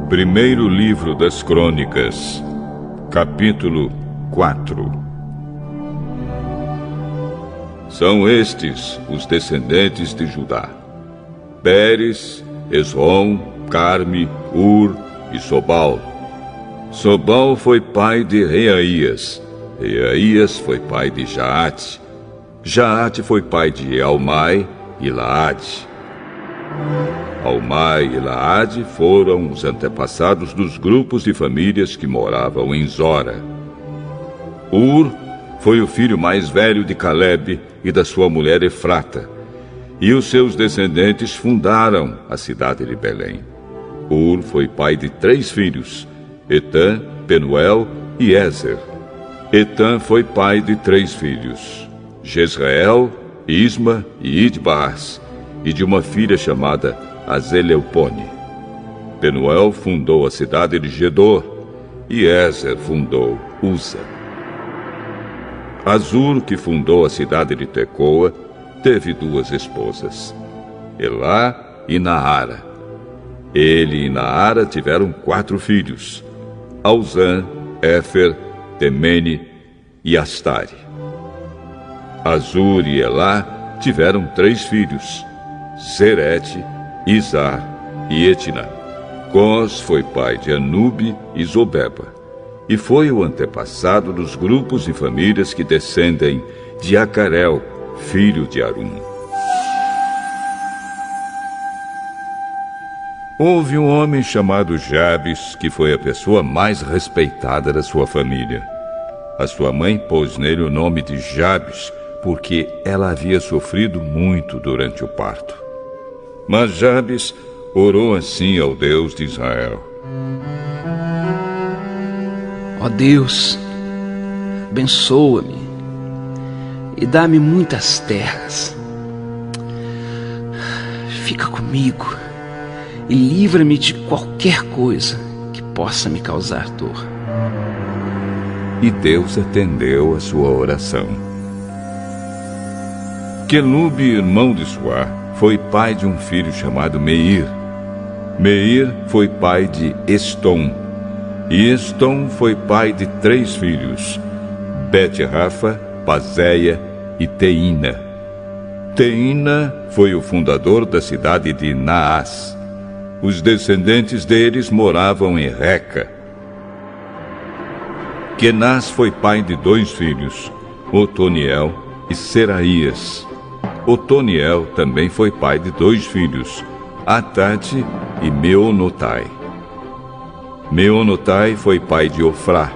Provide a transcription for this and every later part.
Primeiro livro das Crônicas, capítulo 4. São estes os descendentes de Judá: Pérez, Esrom, Carme, Ur e Sobal. Sobal foi pai de Reaías. Reaías foi pai de Jaate. Jaate foi pai de Almai e Laade. Almai e Laade foram os antepassados dos grupos de famílias que moravam em Zora. Ur foi o filho mais velho de Calebe e da sua mulher Efrata, e os seus descendentes fundaram a cidade de Belém. Ur foi pai de 3 filhos, Etã, Penuel e Ezer. Etã foi pai de 3 filhos, Jezreel, Isma e Idbaas, e de uma filha chamada Azeleupone. Penuel fundou a cidade de Gedor, e Ezer fundou Uza. Azur, que fundou a cidade de Tecoa, teve 2 esposas, Elá e Naara. Ele e Naara tiveram 4 filhos, Auzã, Éfer, Temene e Astare. Azur e Elá tiveram 3 filhos, Zerete, Izar e Etna. Cós foi pai de Anube e Zobeba, e foi o antepassado dos grupos e famílias que descendem de Acarel, filho de Arum. Houve um homem chamado Jabes, que foi a pessoa mais respeitada da sua família. A sua mãe pôs nele o nome de Jabes, porque ela havia sofrido muito durante o parto. Mas Jabes orou assim ao Deus de Israel: Ó Deus, abençoa-me e dá-me muitas terras. Fica comigo e livra-me de qualquer coisa que possa me causar dor. E Deus atendeu a sua oração. Quelube, irmão de Suá, foi pai de um filho chamado Meir. Meir foi pai de Estom. E Estom foi pai de 3 filhos, Bet-Rafa, Pazéia e Teína. Teína foi o fundador da cidade de Naás. Os descendentes deles moravam em Reca. Kenaz foi pai de 2 filhos, Otoniel e Seraías. Otoniel também foi pai de 2 filhos, Atate e Meonotai. Meonotai foi pai de Ofrá.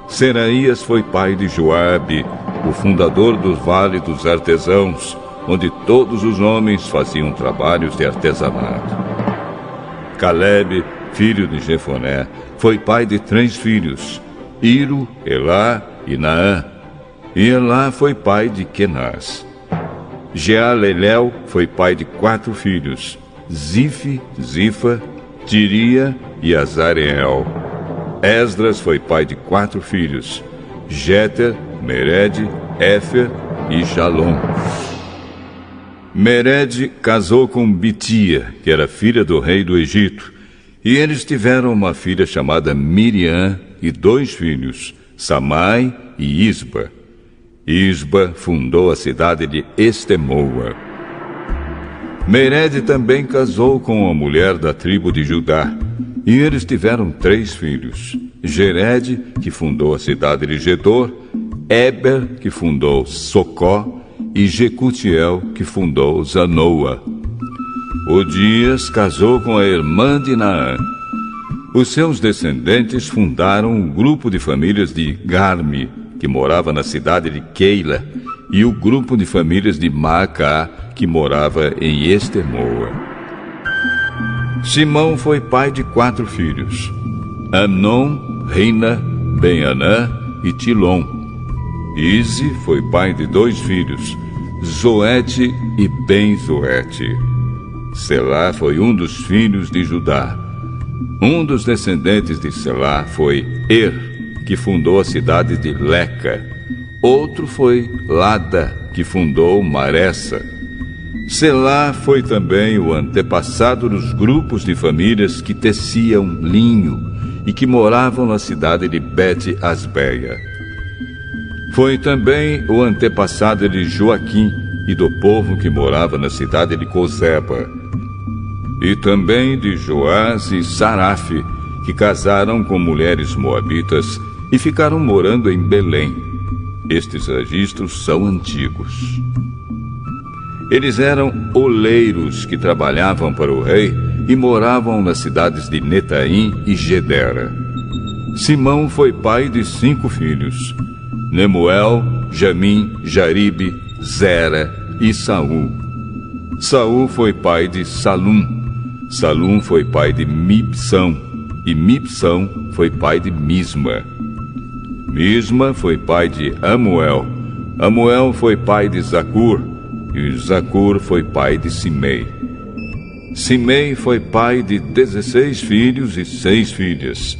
Seraías foi pai de Joabe, o fundador do Vale dos Artesãos, onde todos os homens faziam trabalhos de artesanato. Calebe, filho de Jefoné, foi pai de 3 filhos, Iro, Elá e Naã. E Elá foi pai de Kenaz. Jealelel foi pai de 4 filhos, Zife, Zifa, Tiria e Azareel. Esdras foi pai de 4 filhos, Jéter, Mered, Éfer e Jalom. Mered casou com Bitia, que era filha do rei do Egito, e eles tiveram uma filha chamada Miriam e 2 filhos, Samai e Isba. Isba fundou a cidade de Estemoa. Mered também casou com uma mulher da tribo de Judá, e eles tiveram 3 filhos, Gered, que fundou a cidade de Gedor, Eber, que fundou Socó, e Jecutiel, que fundou Zanoa. Odias casou com a irmã de Naã. Os seus descendentes fundaram um grupo de famílias de Garmi, que morava na cidade de Keila, e o grupo de famílias de Maacá, que morava em Estemoa. Simão foi pai de 4 filhos, Amnon, Rina, Ben-Anã e Tilom. Ize foi pai de 2 filhos, Zoete e Ben-Zoete. Selá foi um dos filhos de Judá. Um dos descendentes de Selá foi que fundou a cidade de Leca. Outro foi Lada, que fundou Maressa. Selá foi também o antepassado dos grupos de famílias que teciam linho e que moravam na cidade de Bet-Asbeia. Foi também o antepassado de Joaquim e do povo que morava na cidade de Cozeba. E também de Joás e Sarafe, que casaram com mulheres moabitas e ficaram morando em Belém. Estes registros são antigos. Eles eram oleiros que trabalhavam para o rei e moravam nas cidades de Netaim e Gedera. Simão foi pai de 5 filhos: Nemuel, Jamim, Jaribe, Zera e Saul. Saul foi pai de Salum. Salum foi pai de Mibsão. E Mibsão foi pai de Misma. Misma foi pai de Amuel. Amuel foi pai de Zacur. E Zacur foi pai de Simei. Simei foi pai de 16 filhos e 6 filhas.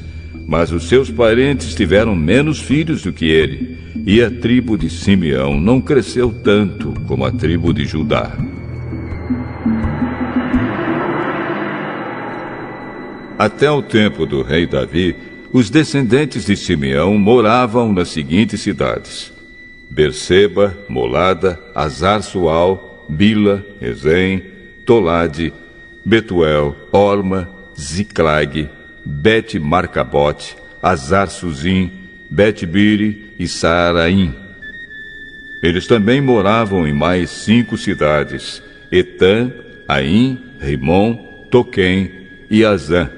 Mas os seus parentes tiveram menos filhos do que ele. E a tribo de Simeão não cresceu tanto como a tribo de Judá. Até o tempo do rei Davi, os descendentes de Simeão moravam nas seguintes cidades: Berseba, Molada, Azar-Sual, Bila, Ezem, Tolade, Betuel, Orma, Ziclag, Bet-Marcabote, Azar-Suzim, Bet-Biri e Saaraim. Eles também moravam em mais 5 cidades: Etã, Aim, Rimon, Toquém e Azã,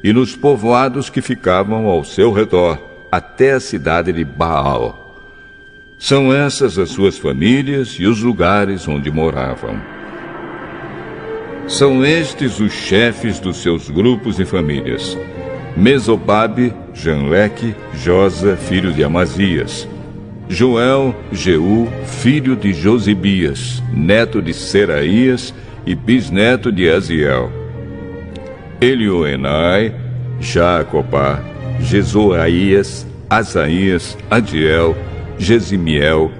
e nos povoados que ficavam ao seu redor, até a cidade de Baal. São essas as suas famílias e os lugares onde moravam. São estes os chefes dos seus grupos e famílias: Mesobabe, Janleque, Josa, filho de Amazias; Joel, Jeú, filho de Josibias, neto de Seraías e bisneto de Aziel; Elioenai, Jacobá, Jezoaías, Asaías, Adiel, Jesimiel,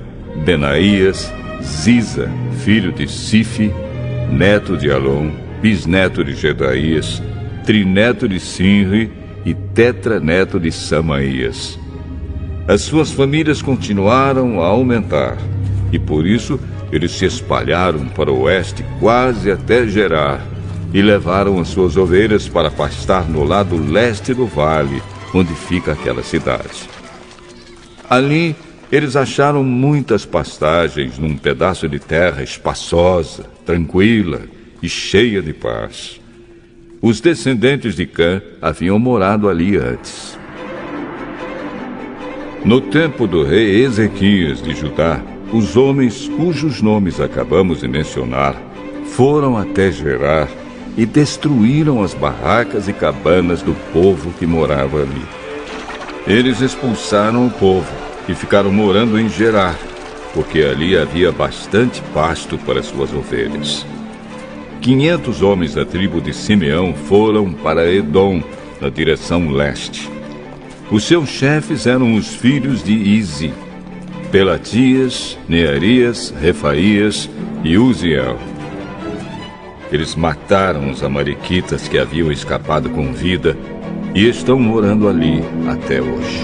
Benaías, Ziza, filho de Sife, neto de Alom, bisneto de Gedaías, trineto de Sinri e tetraneto de Samaías. As suas famílias continuaram a aumentar, e por isso eles se espalharam para o oeste quase até Gerar, e levaram as suas ovelhas para pastar no lado leste do vale, onde fica aquela cidade. Ali, eles acharam muitas pastagens num pedaço de terra espaçosa, tranquila e cheia de paz. Os descendentes de Cã haviam morado ali antes. No tempo do rei Ezequias de Judá, os homens cujos nomes acabamos de mencionar foram até Gerar e destruíram as barracas e cabanas do povo que morava ali. Eles expulsaram o povo e ficaram morando em Gerar, porque ali havia bastante pasto para suas ovelhas. 500 homens da tribo de Simeão foram para Edom, na direção leste. Os seus chefes eram os filhos de Izi: Pelatias, Nearias, Refaías e Uziel. Eles mataram os amalequitas que haviam escapado com vida e estão morando ali até hoje.